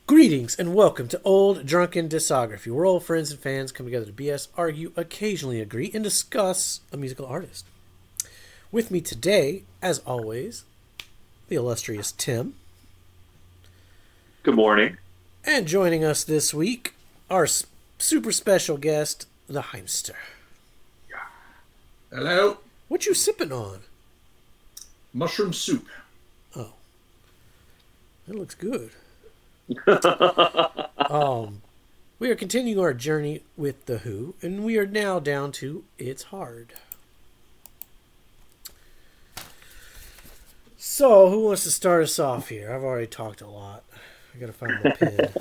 Greetings and welcome to Old Drunken Discography, where old friends and fans come together to BS, argue, occasionally agree, and discuss a musical artist. With me today, as always, the illustrious Tim. Good morning. And joining us this week, our super special guest, the Heimster. Hello. What you sipping on? Mushroom soup. Oh, that looks good. We are continuing our journey with The Who, and we are now down to It's Hard. So, who wants to start us off here? I've already talked a lot. I gotta find my pen.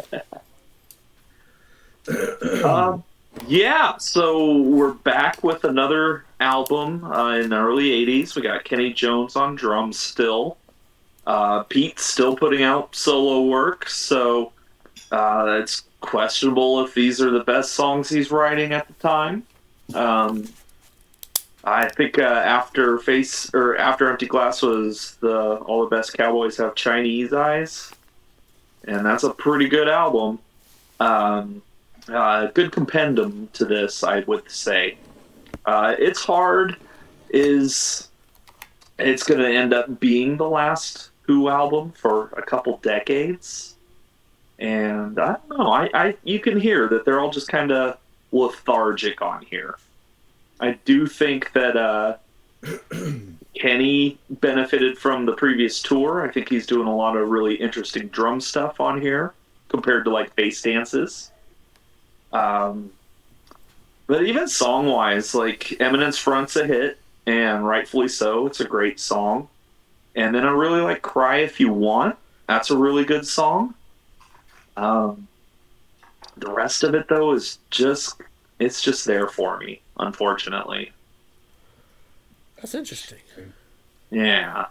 So we're back with another album in the early 80s. We got Kenny Jones on drums still. Pete's still putting out solo work, so it's questionable if these are the best songs he's writing at the time. I think after Empty Glass was All the Best Cowboys Have Chinese Eyes, and that's a pretty good album. Good compendium to this, I would say. It's Hard it's going to end up being the last Who album for a couple decades. And I don't know, you can hear that they're all just kind of lethargic on here. I do think that Kenny benefited from the previous tour. I think he's doing a lot of really interesting drum stuff on here compared to like bass dances. But even song-wise, like Eminence Front's a hit, and rightfully so. It's a great song. And then I really like Cry If You Want. That's a really good song. The rest of it, though, it's just there for me, unfortunately. That's interesting. Yeah.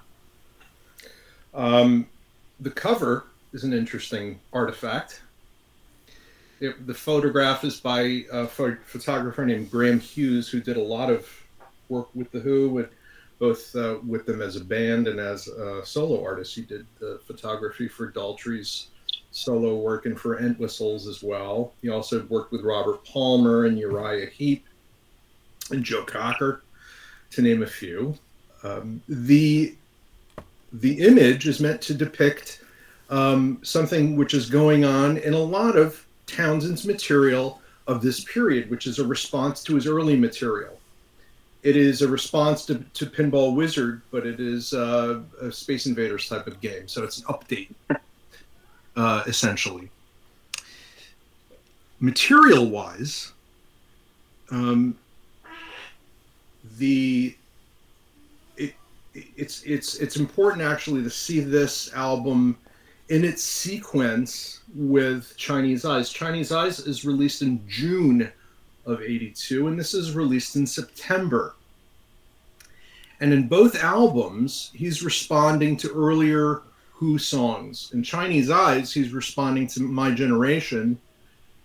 The cover is an interesting artifact. The photograph is by a photographer named Graham Hughes, who did a lot of work with The Who, both with them as a band and as a solo artist. He did the photography for Daltrey's solo work and for Entwistle's as well. He also worked with Robert Palmer and Uriah Heep and Joe Cocker, to name a few. The image is meant to depict something which is going on in a lot of Townsend's material of this period, which is a response to his early material. It is a response to Pinball Wizard, but it is a Space Invaders type of game. So it's an update, essentially. Material-wise, it's important actually to see this album in its sequence with Chinese Eyes. Chinese Eyes is released in June of 82, and this is released in September. And in both albums, he's responding to earlier Who songs. In Chinese Eyes, he's responding to My Generation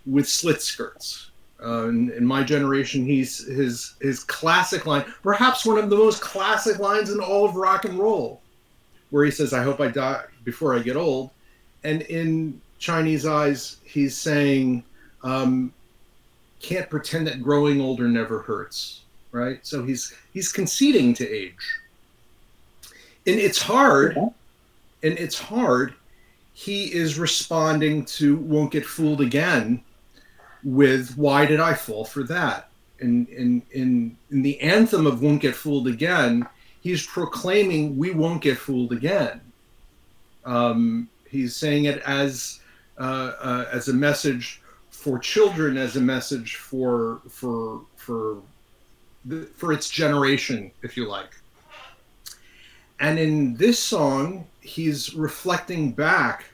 with Slit Skirts. In My Generation, his classic line, perhaps one of the most classic lines in all of rock and roll, where he says, "I hope I die before I get old." And in Chinese Eyes, he's saying, "Can't pretend that growing older never hurts." Right? So he's conceding to age. And It's Hard. He is responding to Won't Get Fooled Again with Why Did I Fall for That? In the anthem of Won't Get Fooled Again, he's proclaiming we won't get fooled again. He's saying it as a message for children, as a message for its generation, if you like. And in this song, he's reflecting back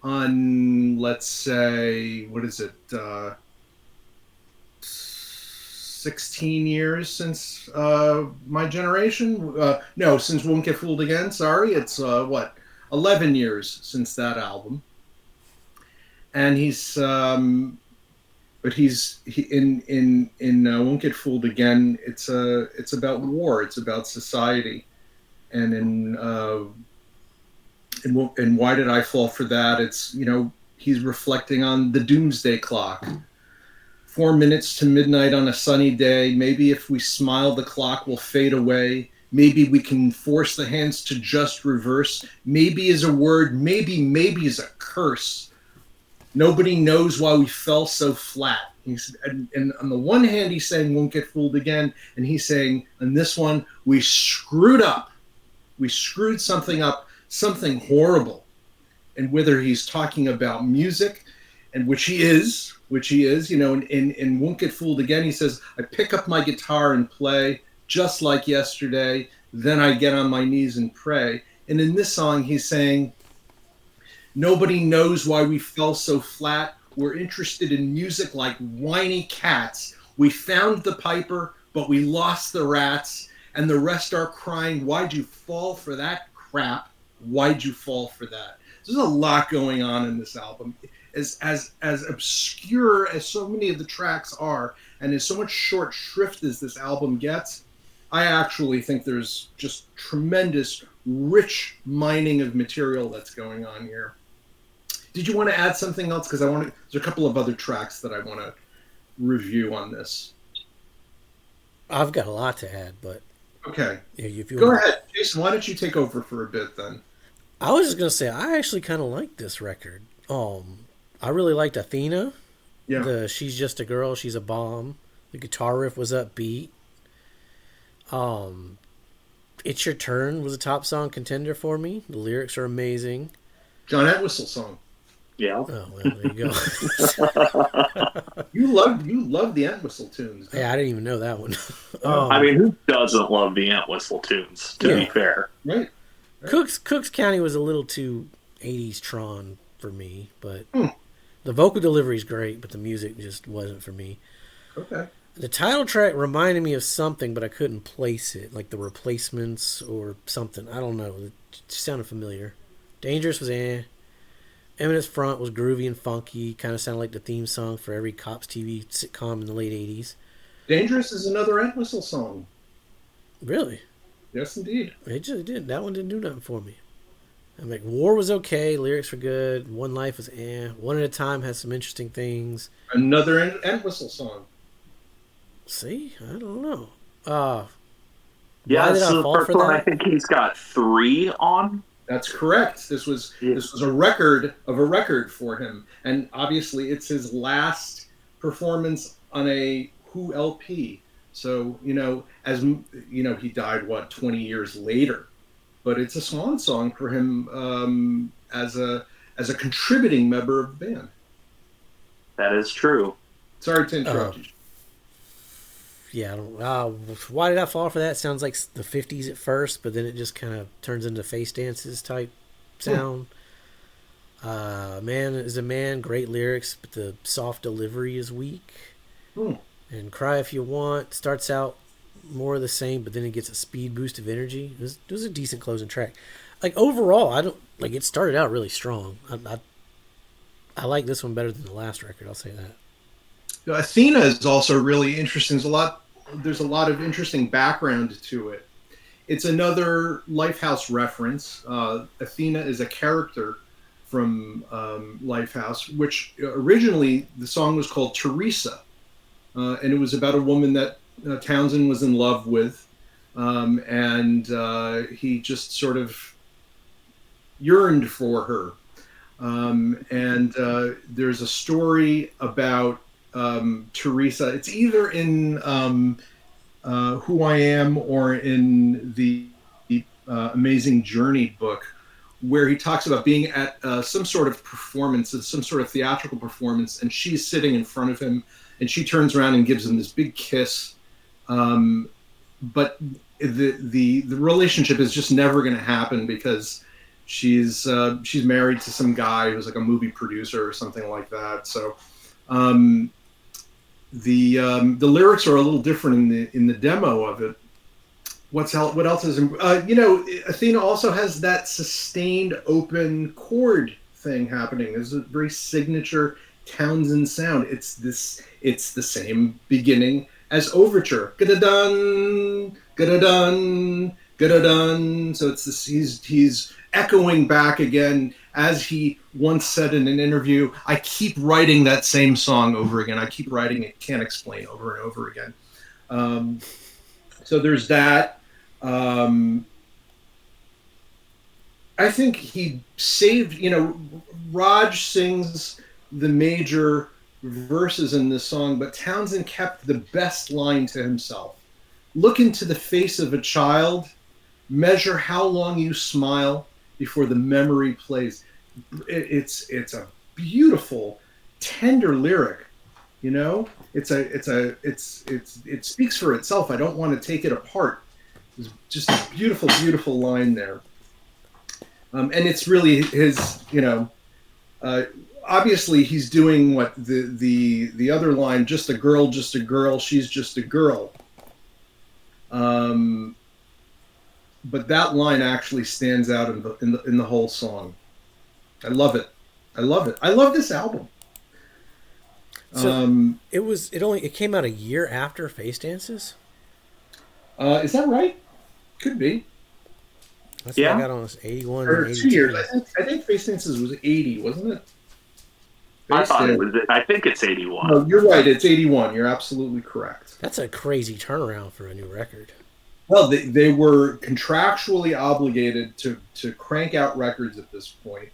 on, let's say, 16 years since My Generation? No, since Won't Get Fooled Again, sorry. It's, 11 years since that album. And he's in Won't Get Fooled Again, it's about war, it's about society. And in Why Did I Fall for That, it's, he's reflecting on the doomsday clock. 4 minutes to midnight on a sunny day. Maybe if we smile, the clock will fade away. Maybe we can force the hands to just reverse. Maybe is a word, maybe is a curse. Nobody knows why we fell so flat. And on the one hand, he's saying won't get fooled again. And he's saying, on this one, we screwed up. We screwed something up, something horrible. And whether he's talking about music, and which he is, and won't get fooled again, he says, I pick up my guitar and play just like yesterday. Then I get on my knees and pray. And in this song, he's saying, nobody knows why we fell so flat. We're interested in music like whiny cats. We found the piper, but we lost the rats. And the rest are crying, why'd you fall for that crap? Why'd you fall for that? There's a lot going on in this album. As obscure as so many of the tracks are, and as so much short shrift as this album gets, I actually think there's just tremendous, rich mining of material that's going on here. Did you want to add something else? Because there's a couple of other tracks that I want to review on this. I've got a lot to add, but okay. Yeah, if you go ahead, Jason. Why don't you take over for a bit then? I was just gonna say I actually kind of like this record. I really liked Athena. Yeah. She's just a girl. She's a bomb. The guitar riff was upbeat. It's Your Turn was a top song contender for me. The lyrics are amazing. John Entwistle song. Yeah. Oh, well, there you go. You love the Entwistle tunes. Yeah, I didn't even know that one. I mean, who doesn't love the Entwistle tunes, to be fair? Right. Cooks County was a little too 80s Tron for me, but the vocal delivery is great, but the music just wasn't for me. Okay. The title track reminded me of something, but I couldn't place it, like The Replacements or something. I don't know. It just sounded familiar. Dangerous was Eminence Front was groovy and funky. Kind of sounded like the theme song for every Cops TV sitcom in the late 80s. Dangerous is another Entwistle song. Really? Yes, indeed. It just didn't. That one didn't do nothing for me. I'm like, War was okay. Lyrics were good. One Life was One at a Time has some interesting things. Another Entwistle song. See? I don't know. Yeah, why did so I fall the first for one, that? I think he's got 3 on. That's correct. This was a record of a record for him, and obviously it's his last performance on a Who LP. So he died 20 years later, but it's a swan song for him as a contributing member of the band. That is true. Sorry to interrupt you. Yeah, I don't. Why did I fall for that? Sounds like the 50s at first, but then it just kind of turns into face dances type sound. Man is a Man, great lyrics, but the soft delivery is weak. And Cry If You Want starts out more of the same, but then it gets a speed boost of energy. It was a decent closing track. Like overall, I don't like. It started out really strong. I like this one better than the last record. I'll say that. Athena is also really interesting. There's a lot of interesting background to it. It's another Lifehouse reference. Athena is a character from Lifehouse, which originally the song was called Teresa, and it was about a woman that Townsend was in love with, and he just sort of yearned for her. And there's a story about Teresa. It's either in Who I Am or in the Amazing Journey book, where he talks about being at some sort of performance, some sort of theatrical performance, and she's sitting in front of him, and she turns around and gives him this big kiss. But the relationship is just never going to happen because she's married to some guy who's like a movie producer or something like that. So the lyrics are a little different in the demo of it. What else is Athena also has that sustained open chord thing happening. There's a very signature Townsend sound. It's the same beginning as Overture. Ga-da-dun, ga-da-dun, ga-da-dun. So it's this. He's echoing back again as he once said in an interview, I keep writing that same song over again. I keep writing it, Can't Explain, over and over again. So there's that. I think he saved, Raj sings the major verses in this song, but Townsend kept the best line to himself. Look into the face of a child, measure how long you smile before the memory plays. It's a beautiful, tender lyric. It speaks for itself. I don't want to take it apart. It's just a beautiful, beautiful line there. And it's really his, obviously he's doing what the other line, just a girl, she's just a girl. But that line actually stands out in the whole song. I love it. I love this album. So it came out a year after Face Dances? Is that right? Could be. That's what I got on this 81 or and 2 years. 82. I think Face Dances was 80, wasn't it? I think it's 81. No, you're right. It's 81. You're absolutely correct. That's a crazy turnaround for a new record. Well, they were contractually obligated to crank out records at this point.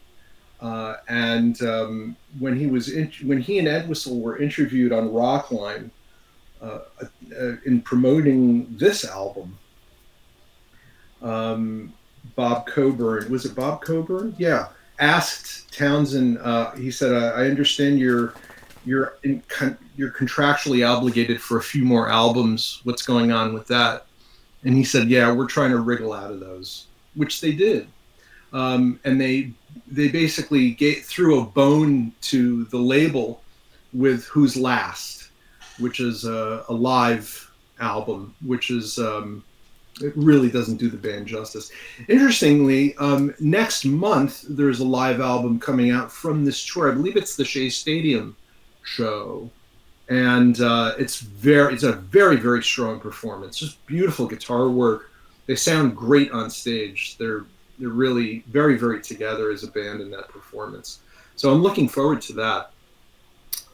And when he and Entwistle were interviewed on Rockline in promoting this album, Bob Coburn, was it Bob Coburn? Yeah, asked Townsend. He said, "I understand you're contractually obligated for a few more albums. What's going on with that?" And he said, "Yeah, we're trying to wriggle out of those," which they did. And they basically threw a bone to the label with Who's Last, which is a live album, which is it really doesn't do the band justice. Interestingly, next month there's a live album coming out from this tour. I believe it's the Shea Stadium show, and it's a very, very strong performance. Just beautiful guitar work. They sound great on stage. They're really very, very together as a band in that performance. So I'm looking forward to that.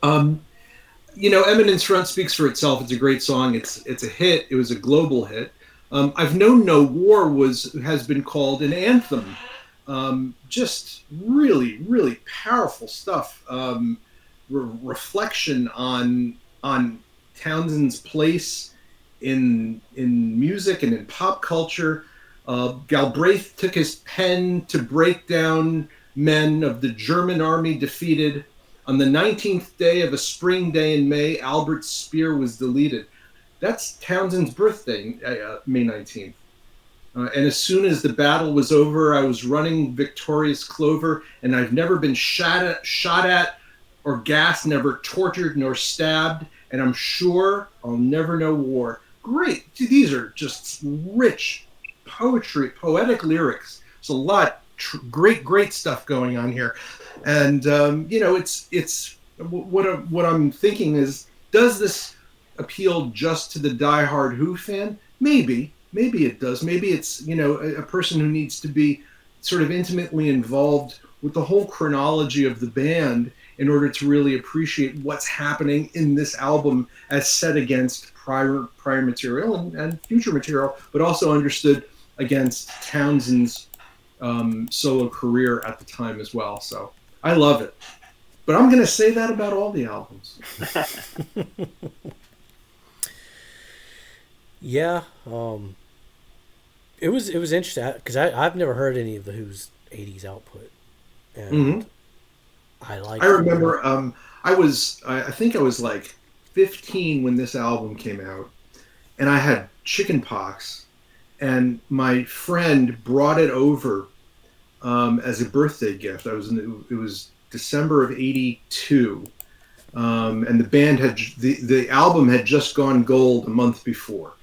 Eminence Front speaks for itself. It's a great song. It's a hit. It was a global hit. I've Known No War has been called an anthem. Just really, really powerful stuff. Reflection on Townsend's place in music and in pop culture. Galbraith took his pen to break down men of the German army defeated. On the 19th day of a spring day in May, Albert's spear was deleted. That's Townsend's birthday, May 19th. And as soon as the battle was over, I was running victorious clover, and I've never been shot at or gassed, never tortured nor stabbed, and I'm sure I'll never know war. Great. These are just rich poetic lyrics. There's a lot great stuff going on here. And it's what I'm thinking is, does this appeal just to the diehard Who fan? Maybe it does. Maybe it's a person who needs to be sort of intimately involved with the whole chronology of the band in order to really appreciate what's happening in this album as set against prior material and future material, but also understood against Townsend's solo career at the time as well. So I love it. But I'm going to say that about all the albums. Yeah, it was interesting because I've never heard any of the Who's 80s output, and I remember I think I was like 15 when this album came out, and I had chicken pox, and my friend brought it over as a birthday gift. It was December of '82, and the band the album had just gone gold a month before.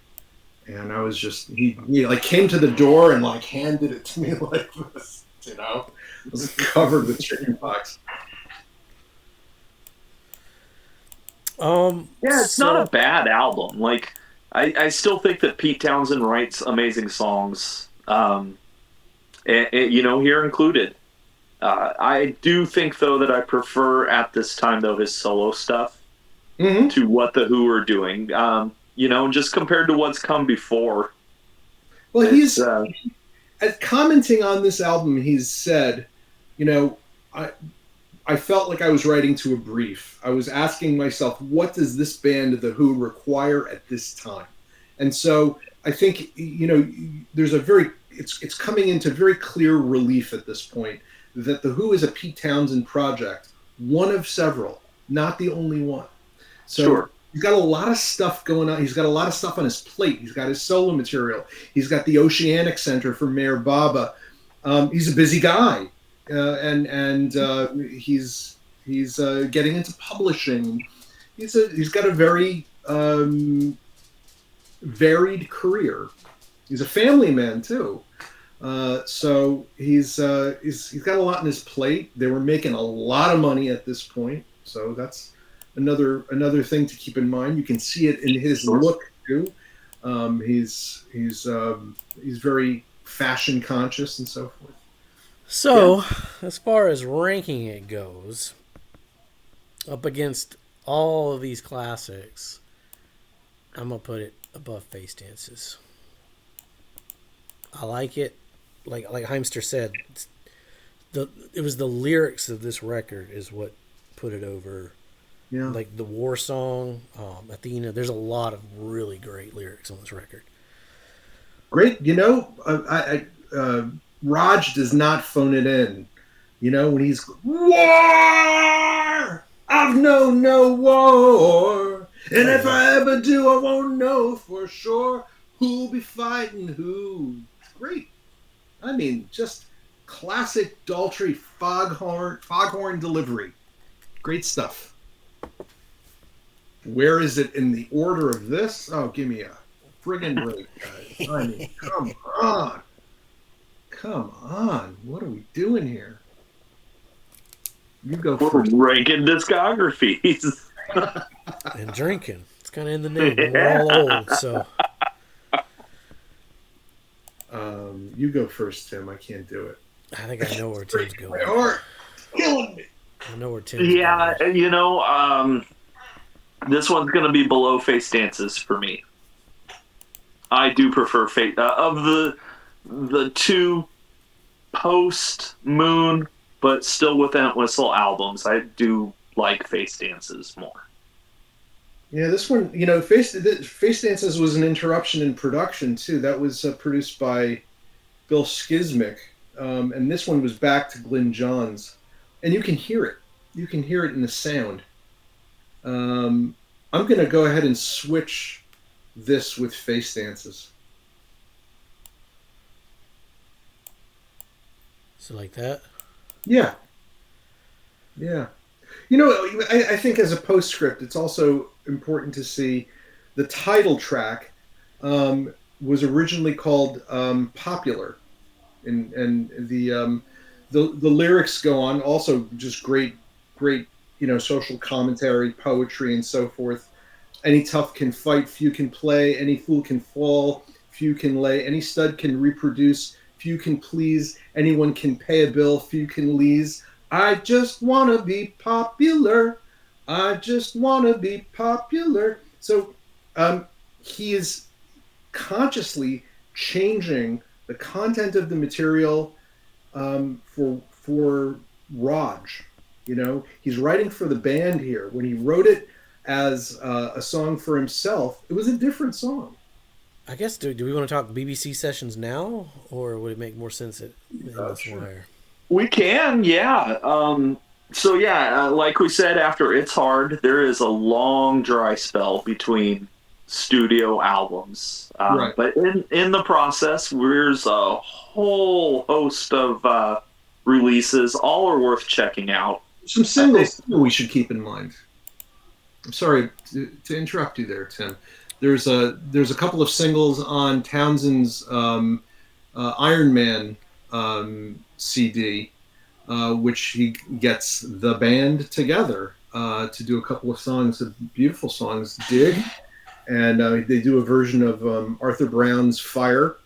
And I was just, he like came to the door and like handed it to me like this, I was covered with chicken pox. Yeah, it's not a bad album. Like, I still think that Pete Townsend writes amazing songs. Here included. I do think, though, that I prefer at this time, though, his solo stuff Hmm. to what the Who are doing. Just compared to what's come before. Well, It's commenting on this album, he's said, you know, I I felt like I was writing to a brief. I was asking myself, what does this band, The Who, require at this time? And so I think, there's it's coming into very clear relief at this point that The Who is a Pete Townsend project, one of several, not the only one. So sure, he's got a lot of stuff going on. He's got a lot of stuff on his plate. He's got his solo material. He's got the Oceanic Center for Mayor Baba. He's a busy guy, and he's getting into publishing. He's got a very varied career. He's a family man too. So he's got a lot on his plate. They were making a lot of money at this point, so that's another thing to keep in mind. You can see it in his look too. He's very fashion conscious and so forth. So, as far as ranking it goes, up against all of these classics, I'm gonna put it above Face Dances. I like it. Like Heimster said, it was the lyrics of this record is what put it over. Yeah. Like the war song, Athena. There's a lot of really great lyrics on this record. Great. Raj does not phone it in. When he's war, I've known no war, and if I ever do, I won't know for sure who'll be fighting who. It's great. I mean, just classic Daltrey foghorn delivery. Great stuff. Where is it in the order of this? Oh, give me a friggin' break, guys. I mean, come on. Come on. What are we doing here? You go first. we're ranking discographies. And drinking. It's kind of in the name. We're all old, so. You go first, Tim. I can't do it. I think I know where Tim's going. My heart. Killing me. I know where Tim's going. Yeah, this one's going to be below Face Dances for me. I do prefer Face of the two post Moon, but still within Whistle albums. I do like Face Dances more. Yeah, this one, Face Dances was an interruption in production too. That was produced by Bill Skizmick, and this one was back to Glyn Johns, and you can hear it. You can hear it in the sound. I'm going to go ahead and switch this with Face Dances. So like that? Yeah. Yeah. I think as a postscript, it's also important to see the title track was originally called Popular. And the lyrics go on, also just great, social commentary, poetry, and so forth. Any tough can fight, few can play, any fool can fall, few can lay, any stud can reproduce, few can please, anyone can pay a bill, few can lease. I just want to be popular. I just want to be popular. So he is consciously changing the content of the material for Raj. He's writing for the band here. When he wrote it as a song for himself, it was a different song. I guess, do we want to talk BBC sessions now, or would it make more sense in this wire? We can, yeah. Like we said, after It's Hard, there is a long dry spell between studio albums. Right. But in the process, there's a whole host of releases. All are worth checking out. Some singles we should keep in mind. I'm sorry to interrupt you there, Tim. There's a couple of singles on Townsend's Iron Man CD, which he gets the band together to do a couple of songs, beautiful songs, Dig, and they do a version of Arthur Brown's Fire.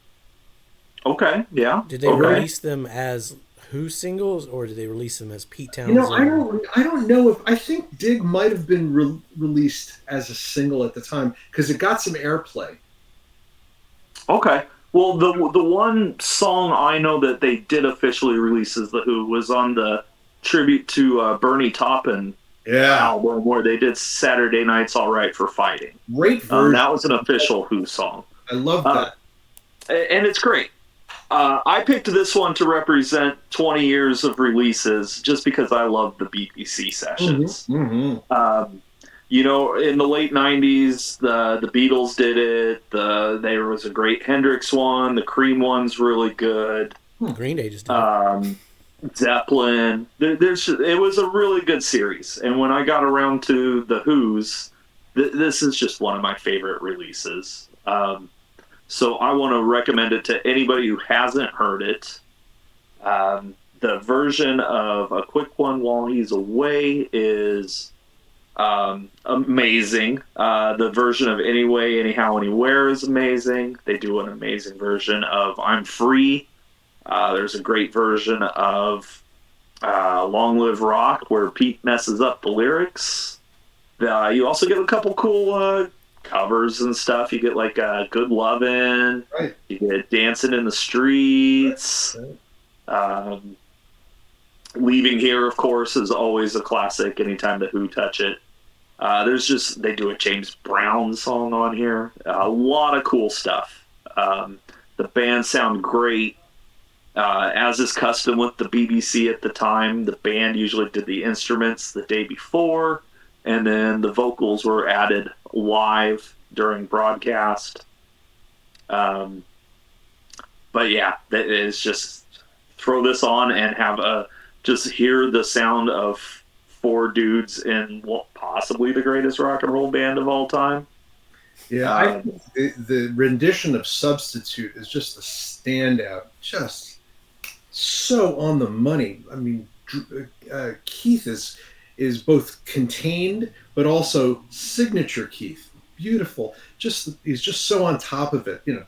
Okay, yeah. Did they release them as Who singles, or did they release them as Pete You know, Townsend? I don't know if I think Dig might have been released as a single at the time because it got some airplay. Okay. Well, the one song I know that they did officially release as The Who was on the tribute to Bernie Taupin album where they did Saturday Night's All Right for Fighting. Great version. That was an official Who song. I love that. And it's great. I picked this one to represent 20 years of releases just because I love the BBC sessions. You know, in the late 90s, the Beatles did it. There was a great Hendrix one. The Cream one's really good. Green Day just did it. Zeppelin. It was a really good series. And when I got around to the Who's, this is just one of my favorite releases. So I want to recommend it to anybody who hasn't heard it. The version of A Quick One While He's Away is amazing. The version of Anyway, Anyhow, Anywhere is amazing. They do an amazing version of I'm Free. There's a great version of Long Live Rock where Pete messes up the lyrics. You also get a couple cool covers and stuff. You get like Good Lovin'. Right. You get Dancing in the Streets. Leaving Here, of course, is always a classic anytime the Who touch it. They do a James Brown song on here. A lot of cool stuff. The band sound great. As is custom with the BBC at the time, the band usually did the instruments the day before, and then the vocals were added live during broadcast. But yeah, that is just throw this on and just hear the sound of four dudes in possibly the greatest rock and roll band of all time. Yeah, the rendition of Substitute is just a standout. Just so on the money. I mean, Keith is both contained but also signature Keith. Beautiful. He's just so on top of it. You know,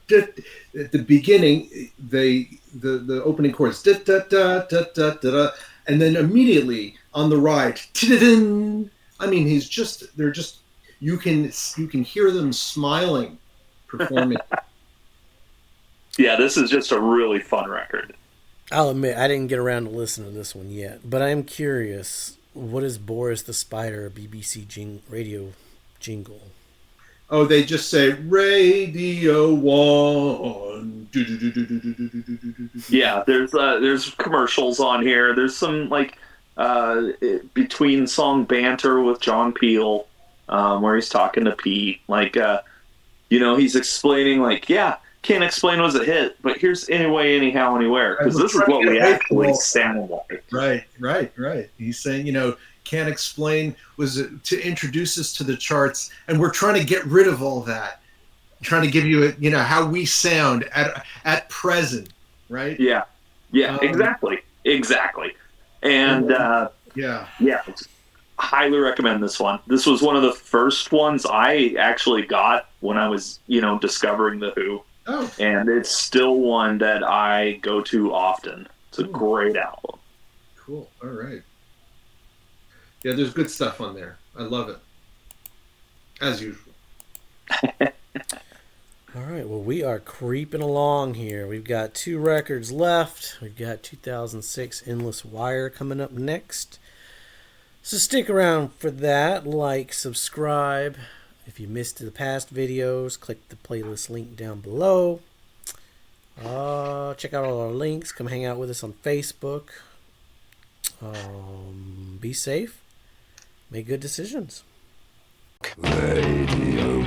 at the beginning, the opening chorus, da, da, da, da, da, da, da, and then immediately on the ride, I mean, you can hear them smiling, performing. Yeah, this is just a really fun record. I'll admit, I didn't get around to listening to this one yet, but I am curious, what is Boris the Spider BBC radio jingle? Oh, they just say Radio 1. Yeah, there's commercials on here. There's some like between song banter with John Peel, where he's talking to Pete. Like, he's explaining like, yeah, can't explain was a hit, but here's Anyway, Anyhow, Anywhere, because this is what we actually sound like. Right. He's saying, can't explain was to introduce us to the charts, and we're trying to get rid of all that, trying to give you how we sound at present, right? Yeah, exactly, and highly recommend this one. This was one of the first ones I actually got when I was discovering the Who. Oh. And it's still one that I go to often. It's a great album. Cool. All right. Yeah, there's good stuff on there. I love it. As usual. All right. Well, we are creeping along here. We've got 2 records left. We've got 2006 Endless Wire coming up next. So stick around for that. Like, subscribe. If you missed the past videos, click the playlist link down below. Check out all our links. Come hang out with us on Facebook. Be safe. Make good decisions. Radio